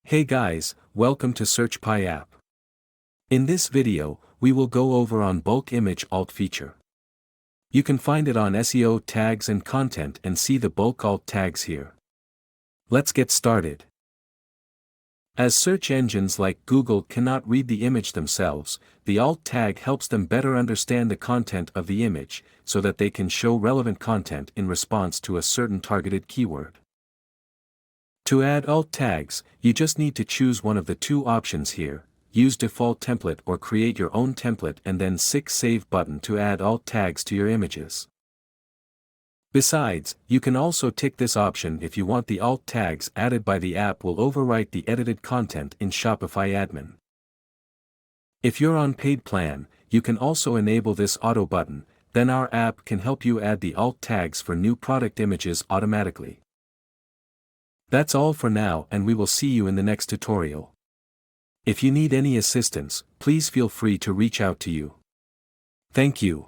Hey guys, welcome to Shopify app. In this video, we will go over on bulk image alt feature. You can find it on SEO tags and content and see the bulk alt tags here. Let's get started. As search engines like Google cannot read the image themselves, the alt tag helps them better understand the content of the image, so that they can show relevant content in response to a certain targeted keyword. To add alt tags, you just need to choose one of the two options here, use default template or create your own template and then click Save button to add alt tags to your images. Besides, you can also tick this option if you want the alt tags added by the app will overwrite the edited content in Shopify admin. If you're on paid plan, you can also enable this auto button, then our app can help you add the alt tags for new product images automatically. That's all for now and we will see you in the next tutorial. If you need any assistance, please feel free to reach out to you. Thank you.